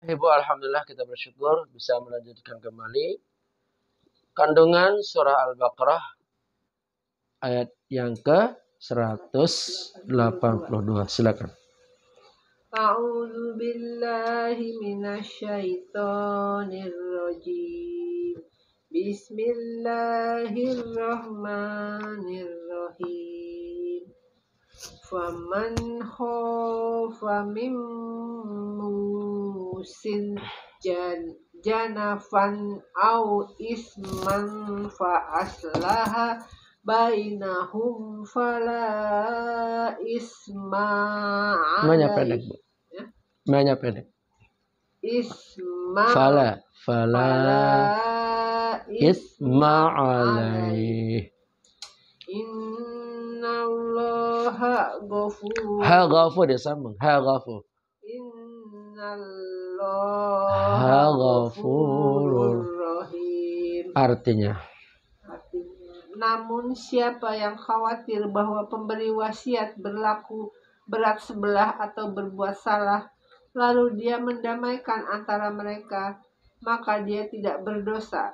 Ibu, alhamdulillah kita bersyukur bisa melanjutkan kembali kandungan surah Al-Baqarah ayat yang ke 182. Silakan. A'udzu billahi minasyaitonir rajim. Bismillahirrahmanirrahim. Faman khafa min musin janafan au isman fa aslaha bainahum fala isma Namanya pendek, Bu. Namanya pendek. Isma Fala isma alaih. Innallaha ghafur. Ha ghafur dia sambung. Ha ghafur. Innallaha ghafurur rahim. Artinya, namun siapa yang khawatir bahwa pemberi wasiat berlaku berat sebelah atau berbuat salah, lalu dia mendamaikan antara mereka, maka dia tidak berdosa.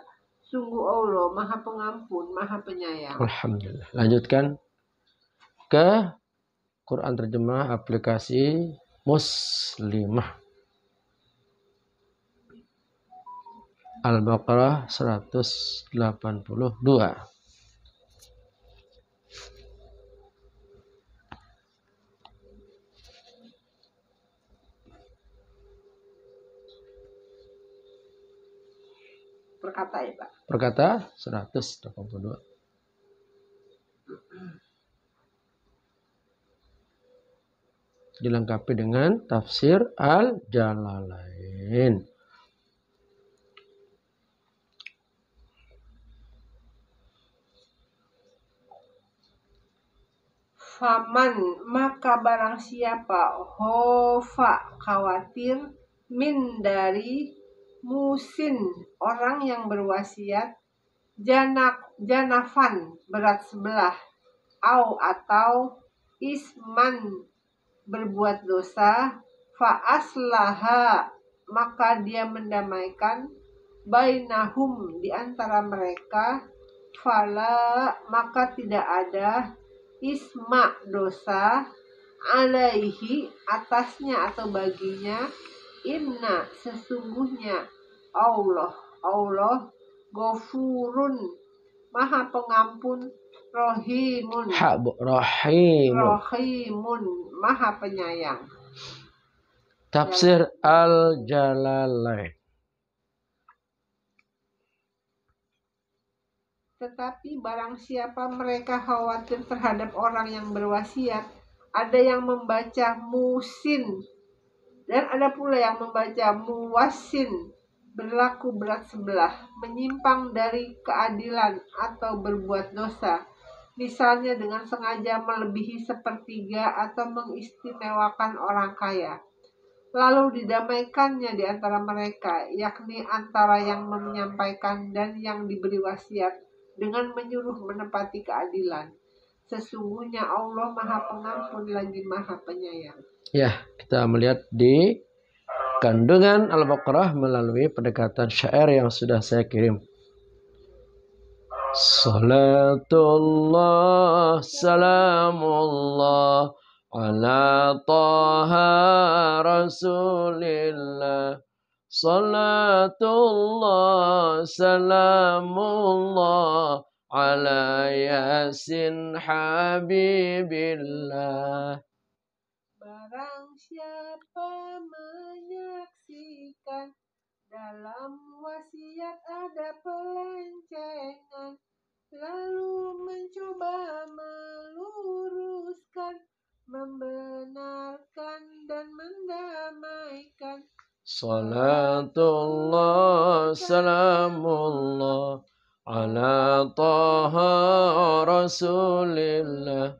Sungguh Allah Maha Pengampun, Maha Penyayang. alhamdulillah. Lanjutkan ke Quran terjemah aplikasi Muslimah. Al-Baqarah 182. Perkata ya Pak. Perkata 182. Dilengkapi dengan tafsir Al-Jalalain. Faman, maka barang siapa hofa, khawatir, min, dari, musin, orang yang berwasiat, janafan, berat sebelah, au, atau isman, berbuat dosa, fa aslaha, maka dia mendamaikan, bainahum, di antara mereka, fala, maka tidak ada isma, dosa, alaihi, atasnya atau baginya, inna, sesungguhnya Allah ghafurun, Maha Pengampun, Rahimun, Rahimun, Maha Penyayang. Tafsir Al-Jalalain. Tetapi barang siapa mereka khawatir terhadap orang yang berwasiat, ada yang membaca musin dan ada pula yang membaca muwasin, berlaku berat sebelah, menyimpang dari keadilan atau berbuat dosa, misalnya dengan sengaja melebihi sepertiga atau mengistimewakan orang kaya. Lalu didamaikannya di antara mereka, yakni antara yang menyampaikan dan yang diberi wasiat, dengan menyuruh menepati keadilan. Sesungguhnya Allah Maha Pengampun lagi Maha Penyayang. Ya, kita melihat di kandungan Al-Baqarah melalui pendekatan syair yang sudah saya kirim. Salatullah, salamullah ala taha rasulillah. Salatullah, salamullah ala yasin habibillah. Barang siapa menyaksikan dalam wasiat ada pelencengan, lalu mencoba meluruskan, membenarkan dan mendamaikan. Salatullah, salamullah ala taha rasulillah.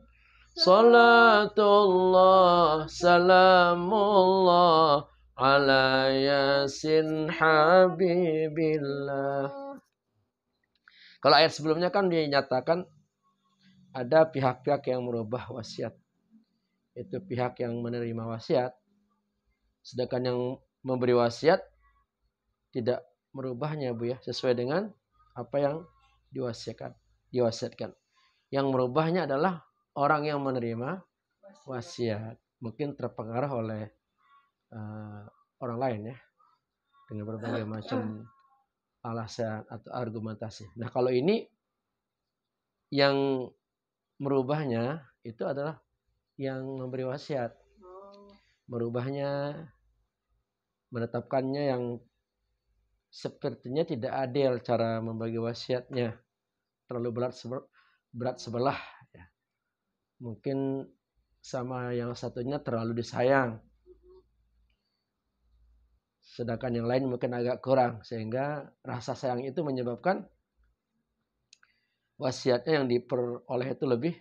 Salatullah, salamullah ala yasin habibillah. Kalau ayat sebelumnya kan dinyatakan ada pihak-pihak yang merubah wasiat. Itu pihak yang menerima wasiat. Sedangkan yang memberi wasiat tidak merubahnya Bu ya, sesuai dengan apa yang diwasiatkan. Yang merubahnya adalah orang yang menerima wasiat. Mungkin terpengaruh oleh orang lain ya, dengan berbagai macam alasan atau argumentasi. Nah, kalau ini yang merubahnya itu adalah yang memberi wasiat. Merubahnya, menetapkannya yang sepertinya tidak adil cara membagi wasiatnya. Terlalu berat sebelah. Ya. Mungkin sama yang satunya terlalu disayang. Sedangkan yang lain mungkin agak kurang. Sehingga rasa sayang itu menyebabkan wasiatnya yang diperoleh itu lebih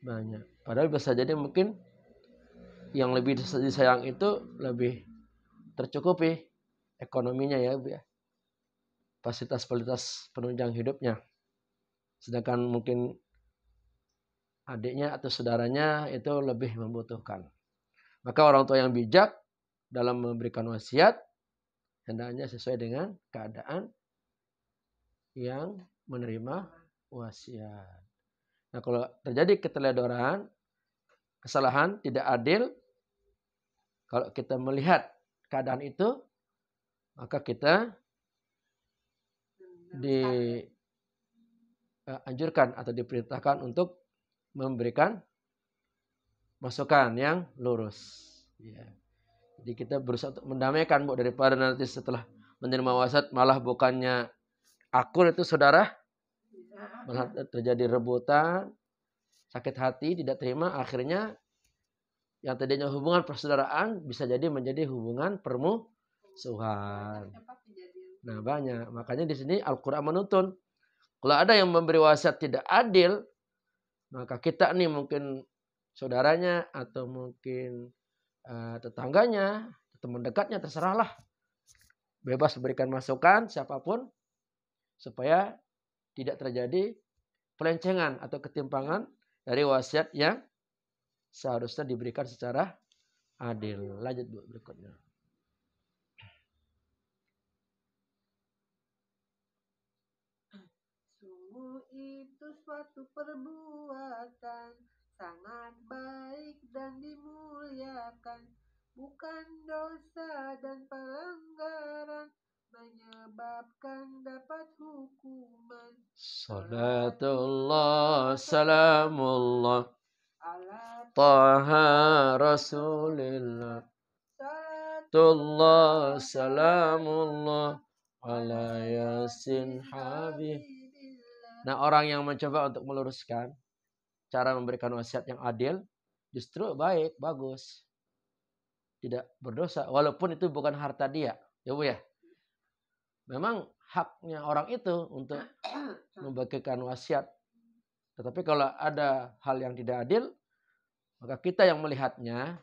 banyak. Padahal bisa jadi mungkin yang lebih disayang itu lebih tercukupi ekonominya ya Bu ya. Fasilitas-fasilitas penunjang hidupnya. Sedangkan mungkin adiknya atau saudaranya itu lebih membutuhkan. Maka orang tua yang bijak dalam memberikan wasiat hendaknya sesuai dengan keadaan yang menerima wasiat. Nah, kalau terjadi keteledoran, kesalahan, tidak adil, kalau kita melihat keadaan itu, maka kita dianjurkan atau diperintahkan untuk memberikan masukan yang lurus. Ya. Jadi kita berusaha untuk mendamaikan Bu, daripada nanti setelah menerima wasiat malah bukannya akur itu saudara, malah terjadi rebutan, sakit hati, tidak terima, akhirnya yang tadinya hubungan persaudaraan bisa jadi menjadi hubungan permusuhan. Nah, banyak. Makanya di sini Al-Qur'an menuntun. Kalau ada yang memberi wasiat tidak adil, maka kita nih mungkin saudaranya atau mungkin tetangganya, teman dekatnya, terserahlah. Bebas memberikan masukan siapapun supaya tidak terjadi pelencengan atau ketimpangan dari wasiat yang seharusnya diberikan secara adil. Lanjut Bu berikutnya. Sungguh itu suatu perbuatan sangat baik dan dimuliakan, bukan dosa dan pelanggaran menyebabkan dapat hukuman. Salatullah salamullah ala Taha Rasulillah. Salatullah salamullah ala Yasin Habib. Nah, orang yang mencoba untuk meluruskan cara memberikan wasiat yang adil justru baik, bagus. Tidak berdosa walaupun itu bukan harta dia. Ya Bu ya. Memang haknya orang itu untuk membagikan wasiat. Tetapi kalau ada hal yang tidak adil, maka kita yang melihatnya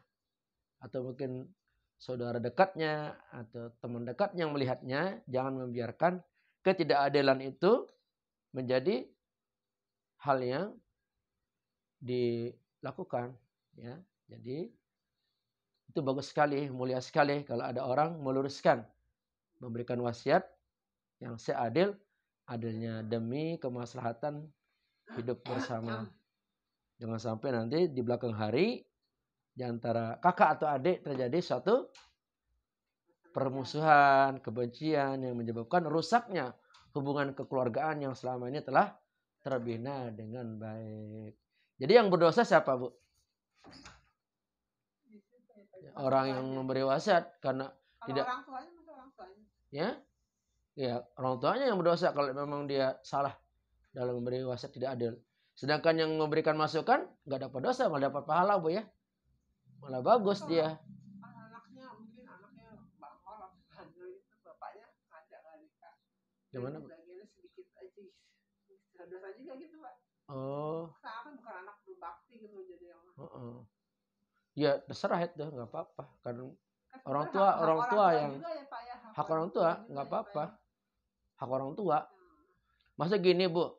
atau mungkin saudara dekatnya atau teman dekatnya yang melihatnya, jangan membiarkan ketidakadilan itu menjadi hal yang dilakukan ya. Jadi itu bagus sekali, mulia sekali kalau ada orang meluruskan, memberikan wasiat yang seadil adilnya demi kemaslahatan hidup bersama. Jangan sampai nanti di belakang hari di antara kakak atau adik terjadi suatu permusuhan, kebencian yang menyebabkan rusaknya hubungan kekeluargaan yang selama ini telah terbina dengan baik. Jadi yang berdosa siapa Bu? Orang yang memberi wasiat karena tidak orang tuanya. Ya, ya orang tuanya yang berdosa kalau memang dia salah dalam memberi wasiat tidak adil. Sedangkan yang memberikan masukan nggak dapat dosa, malah dapat pahala Bu ya. Malah bagus dia. Anaknya bangor, bapaknya ada kali Kak. Gimana Bu? Bagiannya sedikit aja. Dosa juga gitu Pak. Oh. Saya bukan anak berbakti gitu jadi yang. Ya terserah itu nggak apa-apa. Karena orang tua yang juga ya, Pak, ya. Hak orang tua nggak apa-apa. Hak orang tua. Masa gini Bu,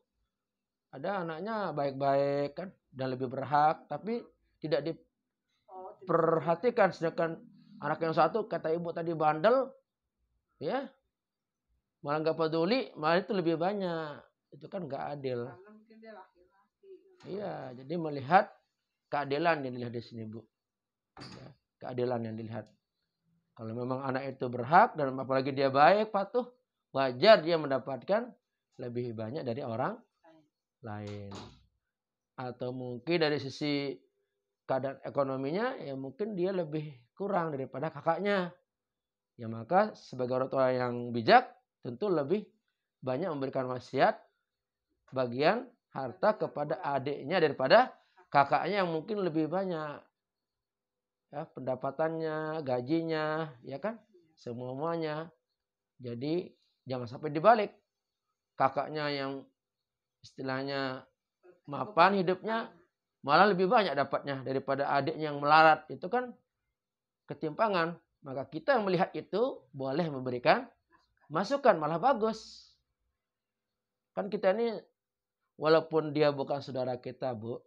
ada anaknya baik-baik kan dan lebih berhak, tapi tidak diperhatikan, sedangkan Anak yang satu kata ibu tadi bandel, ya malah nggak peduli, malah itu lebih banyak. Itu kan nggak adil. Karena mungkin dia laki-laki. Iya, jadi melihat keadilan yang dilihat di sini, Bu. Ya, keadilan yang dilihat. Kalau memang anak itu berhak dan apalagi dia baik, patuh, wajar dia mendapatkan lebih banyak dari orang lain. Atau mungkin dari sisi keadaan ekonominya, ya mungkin dia lebih kurang daripada kakaknya. Ya maka sebagai orang tua yang bijak, tentu lebih banyak memberikan wasiat bagian harta kepada adiknya daripada kakaknya yang mungkin lebih banyak. Ya, pendapatannya, gajinya, ya kan? Semuanya. Jadi jangan sampai dibalik. Kakaknya yang istilahnya mapan hidupnya, malah lebih banyak dapatnya daripada adiknya yang melarat. Itu kan ketimpangan. Maka kita yang melihat itu boleh memberikan masukan, malah bagus. Kan kita ini walaupun dia bukan saudara kita, Bu,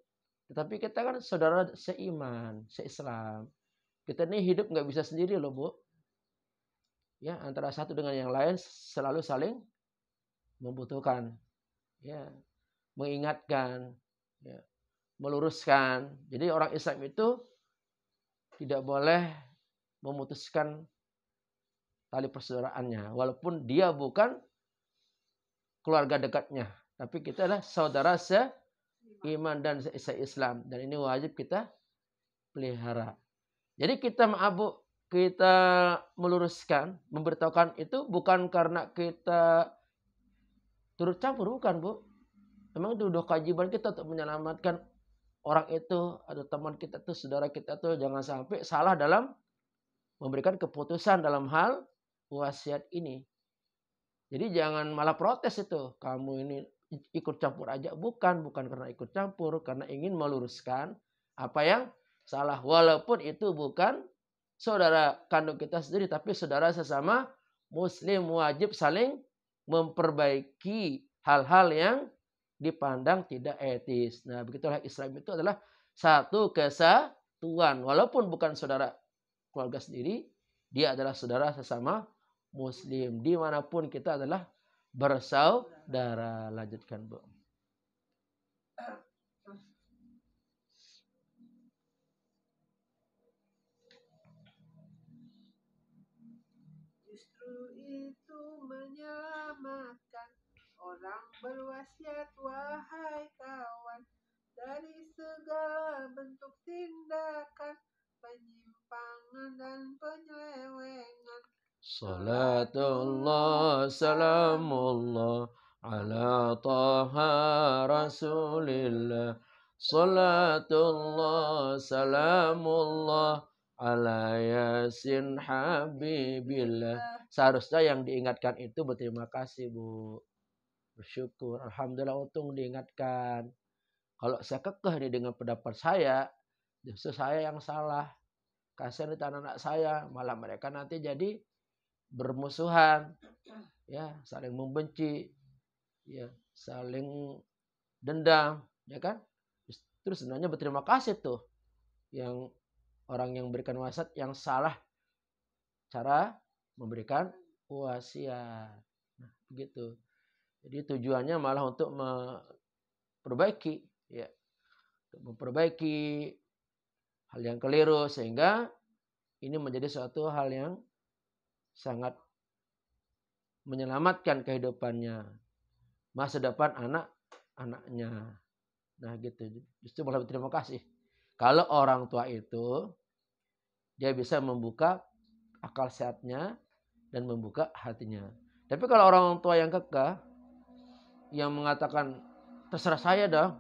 tetapi kita kan saudara seiman, seislam. Kita ini hidup nggak bisa sendiri loh, Bu. Ya, antara satu dengan yang lain selalu saling membutuhkan. Ya, mengingatkan, ya, meluruskan. Jadi orang Islam itu tidak boleh memutuskan tali persaudaraannya, walaupun dia bukan keluarga dekatnya, tapi kita adalah saudara seiman dan seislam, dan ini wajib kita pelihara. Jadi kita kita meluruskan, memberitahukan itu bukan karena kita turut campur, bukan, Bu. Memang itu udah kewajiban kita untuk menyelamatkan orang itu atau teman kita tuh, saudara kita tuh jangan sampai salah dalam memberikan keputusan dalam hal wasiat ini. Jadi jangan malah protes itu. Kamu ini ikut campur aja. Bukan karena ikut campur. Karena ingin meluruskan apa yang salah. Walaupun itu bukan saudara kandung kita sendiri. Tapi saudara sesama muslim, wajib saling memperbaiki hal-hal yang dipandang tidak etis. Nah, begitulah Islam itu adalah satu kesatuan. Walaupun bukan saudara keluarga sendiri, dia adalah saudara sesama muslim. Dimanapun kita adalah bersaudara. Lanjutkan, Bu. Justru itu menyelamatkan orang berwasiat, wahai kawan, dari segala bentuk tindakan penyimpangan dan penyelewengan. Salatullah salamullah ala taha rasulillah. Salatullah salamullah ala yasin habibillah. Seharusnya yang diingatkan itu berterima kasih, Bu. Bersyukur. Alhamdulillah untung diingatkan. Kalau saya kekeh nih dengan pendapat saya, justru saya yang salah. Kasihan itu anak-anak saya, malah mereka nanti jadi bermusuhan, ya, saling membenci, ya, saling dendam, ya kan? Terus sebenarnya berterima kasih tuh yang orang yang memberikan wasiat yang salah cara memberikan wasiat. Nah, begitu. Jadi tujuannya malah untuk memperbaiki, ya, untuk memperbaiki hal yang keliru sehingga ini menjadi suatu hal yang sangat menyelamatkan kehidupannya, masa depan anak-anaknya. Nah gitu, justru malah berterima kasih. Kalau orang tua itu dia bisa membuka akal sehatnya dan membuka hatinya. Tapi kalau orang tua yang kekeh, yang mengatakan terserah saya dong,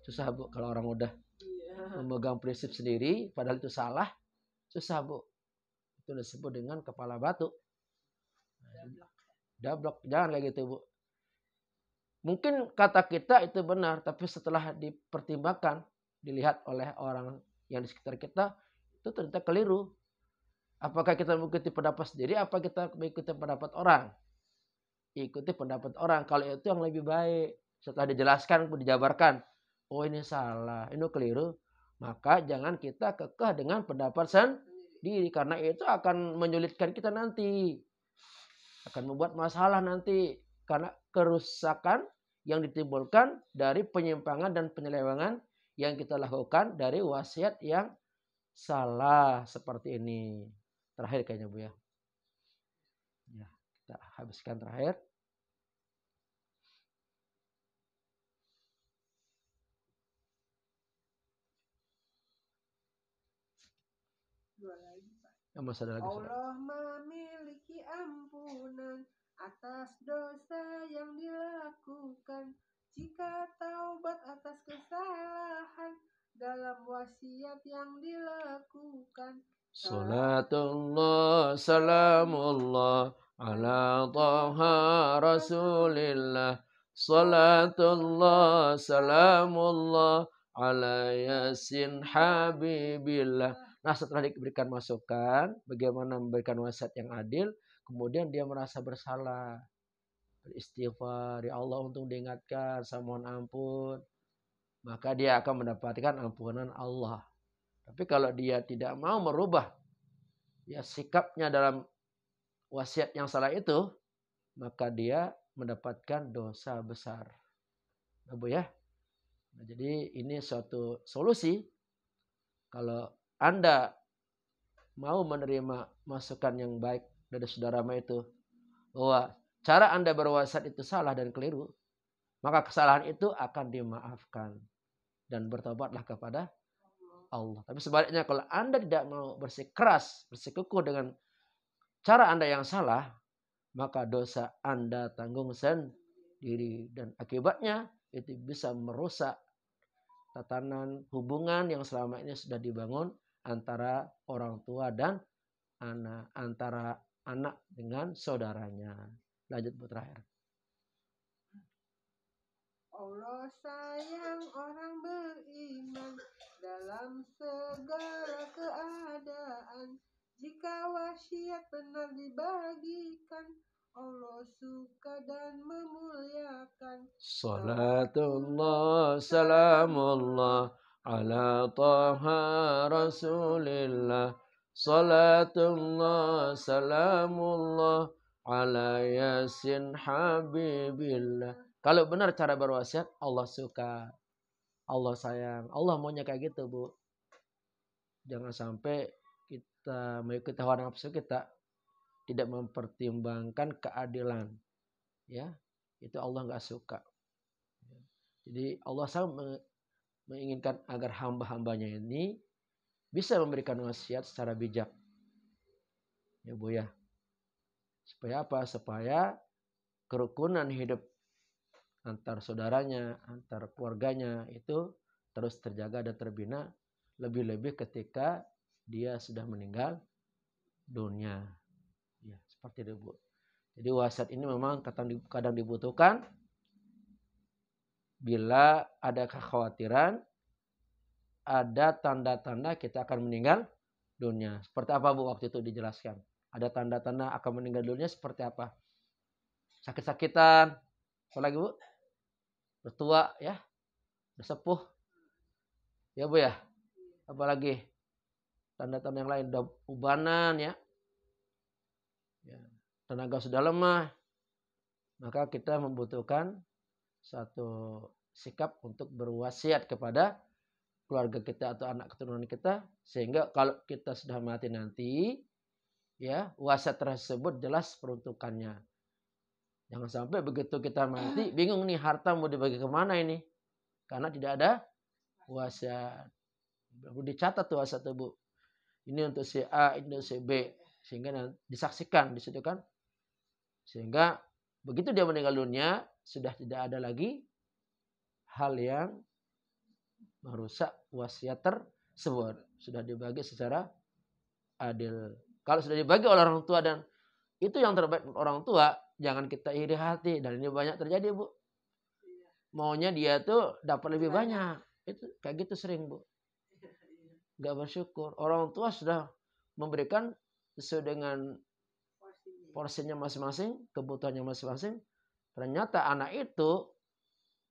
susah, Bu. Kalau orang udah memegang prinsip sendiri, padahal itu salah, susah, Bu. Itu disebut dengan kepala batu. Dablok. Jangan kayak gitu, Bu. Mungkin kata kita itu benar, tapi setelah dipertimbangkan, dilihat oleh orang yang di sekitar kita, itu ternyata keliru. Apakah kita mengikuti pendapat sendiri, apa kita mengikuti pendapat orang? Ikuti pendapat orang. Kalau itu yang lebih baik. Setelah dijelaskan, dijabarkan, oh ini salah, ini keliru, maka jangan kita kekeh dengan pendapat diri, karena itu akan menyulitkan kita nanti, akan membuat masalah nanti karena kerusakan yang ditimbulkan dari penyimpangan dan penyelewengan yang kita lakukan dari wasiat yang salah seperti ini. Terakhir kayaknya Bu ya. Ya, kita habiskan terakhir. Allah memiliki ampunan atas dosa yang dilakukan. Jika taubat atas kesalahan dalam wasiat yang dilakukan. Salatullah salamullah ala taha rasulillah. Salatullah salamullah ala yasin habibillah. Nah, setelah diberikan masukan bagaimana memberikan wasiat yang adil, kemudian dia merasa bersalah, beristighfar ya Allah untuk diingatkan, saya mohon ampun, maka dia akan mendapatkan ampunan Allah. Tapi kalau dia tidak mau merubah ya sikapnya dalam wasiat yang salah itu, maka dia mendapatkan dosa besar. Nah, Bu ya. Nah, jadi ini suatu solusi. Kalau Anda mau menerima masukan yang baik dari saudara itu, bahwa cara Anda berwasiat itu salah dan keliru, maka kesalahan itu akan dimaafkan dan bertobatlah kepada Allah. Tapi sebaliknya kalau Anda tidak mau bersikeras, bersikukuh dengan cara Anda yang salah, maka dosa Anda tanggung sendiri dan akibatnya itu bisa merusak tatanan hubungan yang selama ini sudah dibangun antara orang tua dan anak, antara anak dengan saudaranya. Lanjut Bu terakhir. Allah sayang orang beriman dalam segala keadaan. Jika wasiat benar dibagikan, Allah suka dan memuliakan. Salatullah salamullah ala taha rasulillah. Salatullah salamullah ala yasin habibillah. Kalau benar cara berwasiat, Allah suka, Allah sayang, Allah maunya kayak gitu Bu. Jangan sampai kita mengikuti hawa nafsu kita, tidak mempertimbangkan keadilan, ya itu Allah nggak suka. Jadi Allah sangat menginginkan agar hamba-hambanya ini bisa memberikan wasiat secara bijak, ya Bu ya. Supaya apa? Supaya kerukunan hidup antar saudaranya, antar keluarganya itu terus terjaga dan terbina, lebih-lebih ketika dia sudah meninggal dunia. Ya, seperti itu Bu. Jadi wasiat ini memang kadang dibutuhkan bila ada kekhawatiran, ada tanda-tanda kita akan meninggal dunia. Seperti apa Bu waktu itu dijelaskan? Ada tanda-tanda akan meninggal dunia seperti apa? Sakit-sakitan, apa lagi Bu? Bertua ya, bersepuh, ya Bu ya. Apalagi tanda-tanda yang lain, ubanan ya. Tenaga sudah lemah, maka kita membutuhkan satu sikap untuk berwasiat kepada keluarga kita atau anak keturunan kita, sehingga kalau kita sudah mati nanti, ya wasiat tersebut jelas peruntukannya. Jangan sampai begitu kita mati bingung nih harta mau dibagi kemana ini, karena tidak ada wasiat. Perlu dicatat tuh wasiat Bu. Ini untuk si A, ini untuk si B, sehingga disaksikan di situ kan. Sehingga begitu dia meninggal dunia, sudah tidak ada lagi hal yang merusak wasiat tersebut. Sudah dibagi secara adil. Kalau sudah dibagi oleh orang tua dan itu yang terbaik orang tua, jangan kita iri hati. Dan ini banyak terjadi Bu. Maunya dia tuh dapat lebih banyak. Itu kayak gitu sering Bu. Gak bersyukur. Orang tua sudah memberikan sesuai dengan porsinya masing-masing, kebutuhannya masing-masing. Ternyata anak itu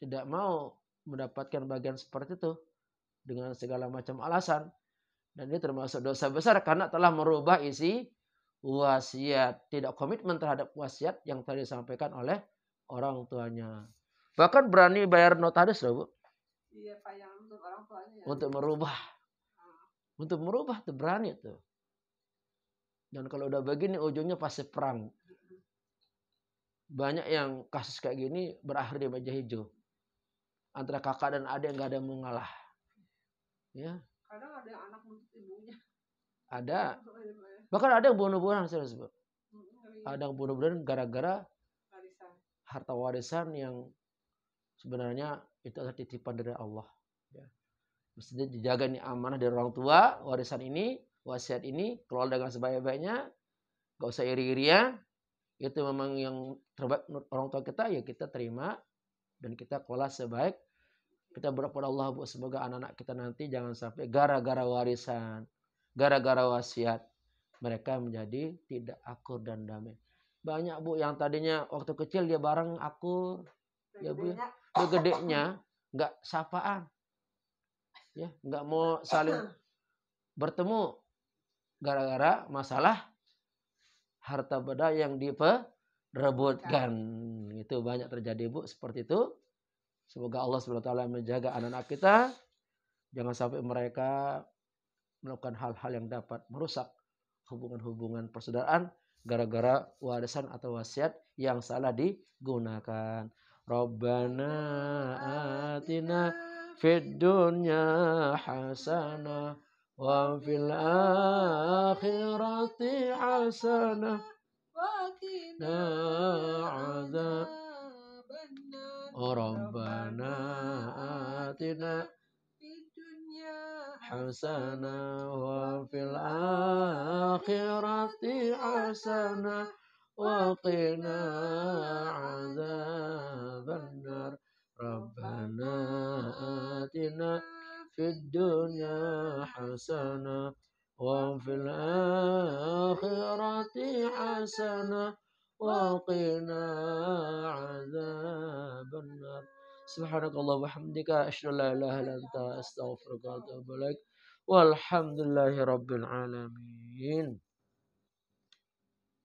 tidak mau mendapatkan bagian seperti itu dengan segala macam alasan. Dan ini termasuk dosa besar karena telah merubah isi wasiat. Tidak komitmen terhadap wasiat yang tadi disampaikan oleh orang tuanya. Bahkan berani bayar notaris loh, Bu. Iya, Pak, yang untuk orang tuanya ya. Untuk merubah. Untuk merubah tuh berani tuh. Dan kalau udah begini ujungnya pasti perang. Banyak yang kasus kayak gini berakhir di meja hijau. Antara kakak dan adik nggak ada yang mau ngalah. Ya. Kadang ada yang anak nuntut ibunya. Ada. Bahkan ada yang bunuh-bunuhan. Ada yang bunuh-bunuhan gara-gara harta warisan yang sebenarnya itu adalah titipan dari Allah. Ya. Mestinya dijaga nih amanah dari orang tua, warisan ini, wasiat ini, kelola dengan sebaik-baiknya, gak usah iri-irian. Itu memang yang terbaik menurut orang tua kita, ya kita terima dan kita kelola sebaik. Kita berdoa kepada Allah, Bu, semoga anak-anak kita nanti jangan sampai gara-gara warisan, gara-gara wasiat, mereka menjadi tidak akur dan damai. Banyak, Bu, yang tadinya waktu kecil dia bareng akur, ya Bu, dia gedenya nggak sapaan, ya nggak mau saling bertemu gara-gara masalah harta benda yang diperebutkan. Itu banyak terjadi, Bu, seperti itu. Semoga Allah SWT menjaga anak-anak kita, jangan sampai mereka melakukan hal-hal yang dapat merusak hubungan-hubungan persaudaraan gara-gara warisan atau wasiat yang salah digunakan. Rabbana atina fid dunya hasanah wa fil akhirati hasanah wa qina adzaban nar. Rabbana atina hasanah wa fil akhirati hasanah wa qina adzaban nar. Rabbana atina fid dunya hasanah wa fil akhirati hasanah wa qina adzaban nar. Subhanakallah wa hamdika asyhadu an la ilaha illa anta astaghfiruka wa atubu ilaik. Walhamdulillahi rabbil alamin.